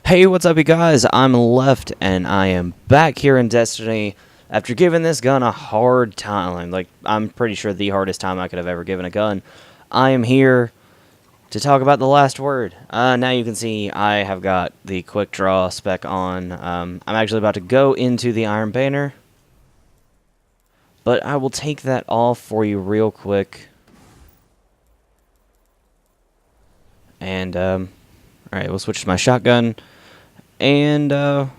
Hey, what's up, you guys? I'm Left, and I am back here in Destiny after giving this gun a hard time. I'm pretty sure the hardest time I could have ever given a gun. I am here to talk about the last word. Now you can see I have got the quick draw spec on. I'm actually about to go into the Iron Banner, but I will take that off for you real quick. And, alright, we'll switch to my shotgun. And you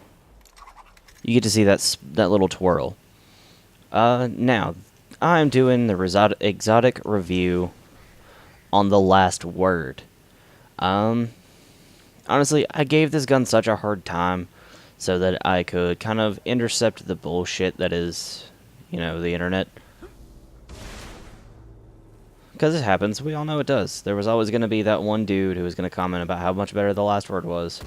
get to see that little twirl. Now, I'm doing the exotic review on the last word. Honestly, I gave this gun such a hard time so that I could kind of intercept the bullshit that is, the internet. Because it happens, we all know it does. There was always going to be that one dude who was going to comment about how much better the last word was.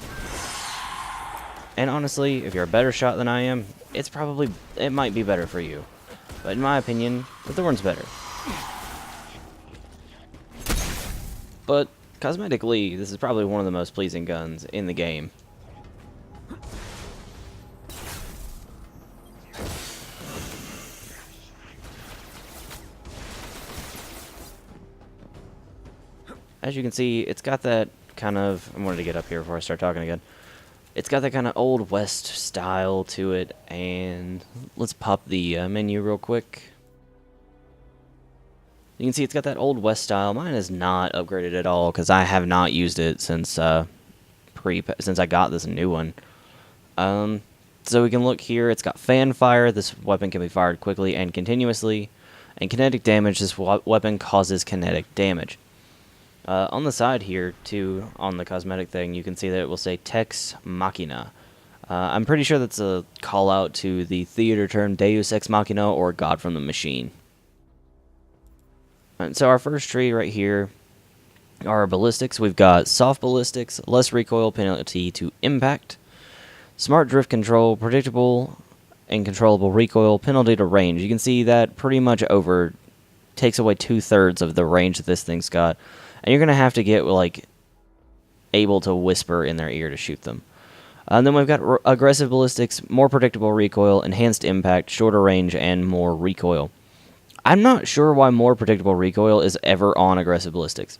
And honestly, if you're a better shot than I am, it might be better for you. But in my opinion, the Thorn's better. But cosmetically, this is probably one of the most pleasing guns in the game. As you can see, it's got that kind of... I wanted to get up here before I start talking again. It's got that kind of old west style to it, and let's pop the menu real quick. You can see it's got that old west style. Mine is not upgraded at all because I have not used it since I got this new one. So we can look here. It's got fan fire. This weapon can be fired quickly and continuously, and kinetic damage. This weapon causes kinetic damage. On the side here, too, on the cosmetic thing, you can see that it will say Tex Machina. I'm pretty sure that's a call-out to the theater term Deus Ex Machina, or God from the Machine. And so our first tree right here are ballistics. We've got soft ballistics, less recoil penalty to impact, smart drift control, predictable and controllable recoil, penalty to range. You can see that pretty much takes away 2/3 of the range that this thing's got. And you're going to have to get, able to whisper in their ear to shoot them. And then we've got aggressive ballistics, more predictable recoil, enhanced impact, shorter range, and more recoil. I'm not sure why more predictable recoil is ever on aggressive ballistics.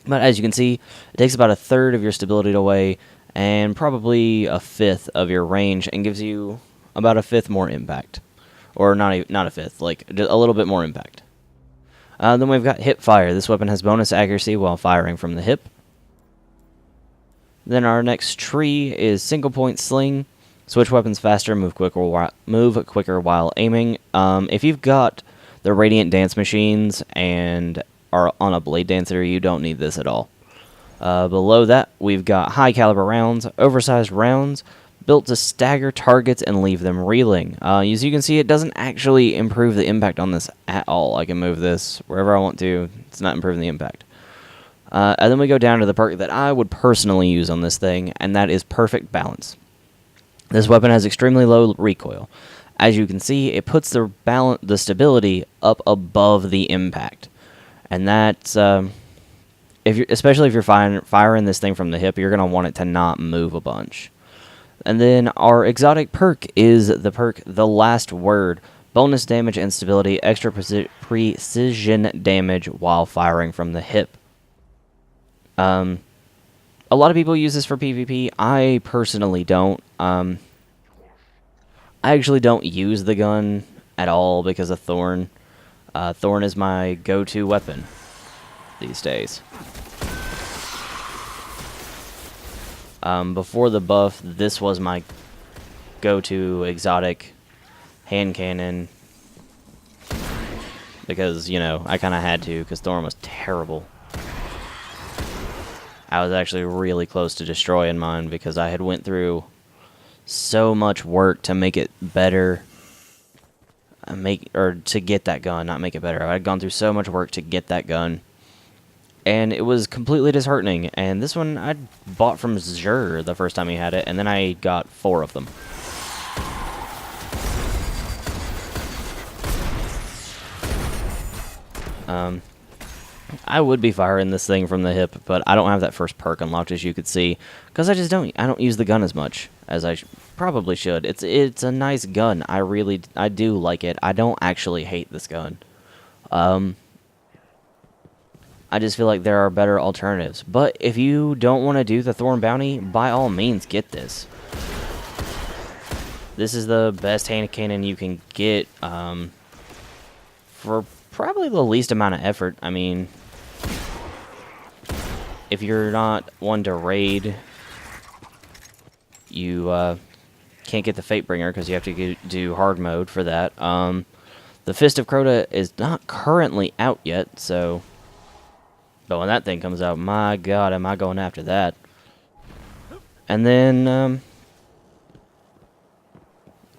But as you can see, it takes about 1/3 of your stability away, and probably 1/5 of your range, and gives you about 1/5 more impact. Or not 1/5, just a little bit more impact. Then we've got hip fire. This weapon has bonus accuracy while firing from the hip. Then our next tree is single point sling. Switch weapons faster, move quicker while aiming. If you've got the Radiant Dance machines and are on a Blade Dancer, you don't need this at all. Below that, we've got high caliber rounds, oversized rounds, built to stagger targets and leave them reeling. As you can see, it doesn't actually improve the impact on this at all. I can move this wherever I want to. It's not improving the impact. And then we go down to the perk that I would personally use on this thing, and that is Perfect Balance. This weapon has extremely low recoil. As you can see, it puts the stability up above the impact. And that's... especially if you're firing this thing from the hip, you're going to want it to not move a bunch. And then our exotic perk is the perk The Last Word. Bonus damage and stability, extra precision damage while firing from the hip. A lot of people use this for PvP. I personally don't. I actually don't use the gun at all because of Thorn. Thorn is my go-to weapon these days. Before the buff, this was my go-to exotic hand cannon. Because, I kind of had to, because Thorn was terrible. I was actually really close to destroying mine because I had went through so much work to make it better. To get that gun, not make it better. I had gone through so much work to get that gun. And it was completely disheartening. And this one I bought from Xur the first time he had it, and then I got 4 of them. I would be firing this thing from the hip, but I don't have that first perk unlocked, as you could see, because I don't use the gun as much as I probably should. It's a nice gun. I do like it. I don't actually hate this gun. I just feel like there are better alternatives. But if you don't want to do the Thorn Bounty, by all means, get this. This is the best hand cannon you can get for probably the least amount of effort. I mean, if you're not one to raid, you can't get the Fatebringer because you have to do hard mode for that. The Fist of Crota is not currently out yet, so... But when that thing comes out, my god, am I going after that. And then,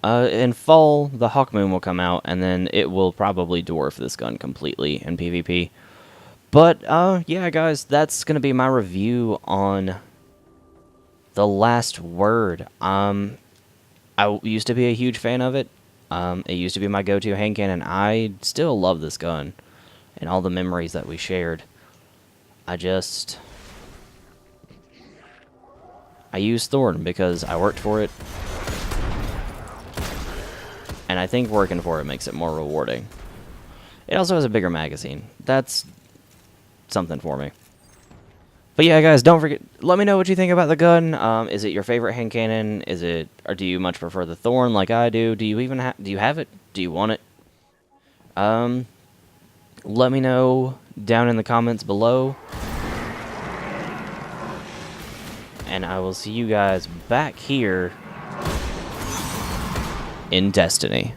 in fall, the Hawkmoon will come out, and then it will probably dwarf this gun completely in PvP. But, yeah, guys, that's going to be my review on The Last Word. I used to be a huge fan of it. It used to be my go-to hand cannon. I still love this gun and all the memories that we shared. I use Thorn because I worked for it. And I think working for it makes it more rewarding. It also has a bigger magazine. That's something for me. But yeah, guys, don't forget, let me know what you think about the gun. Is it your favorite hand cannon? Or do you much prefer the Thorn like I do? Do you have it? Do you want it? Let me know down in the comments below. And I will see you guys back here in Destiny.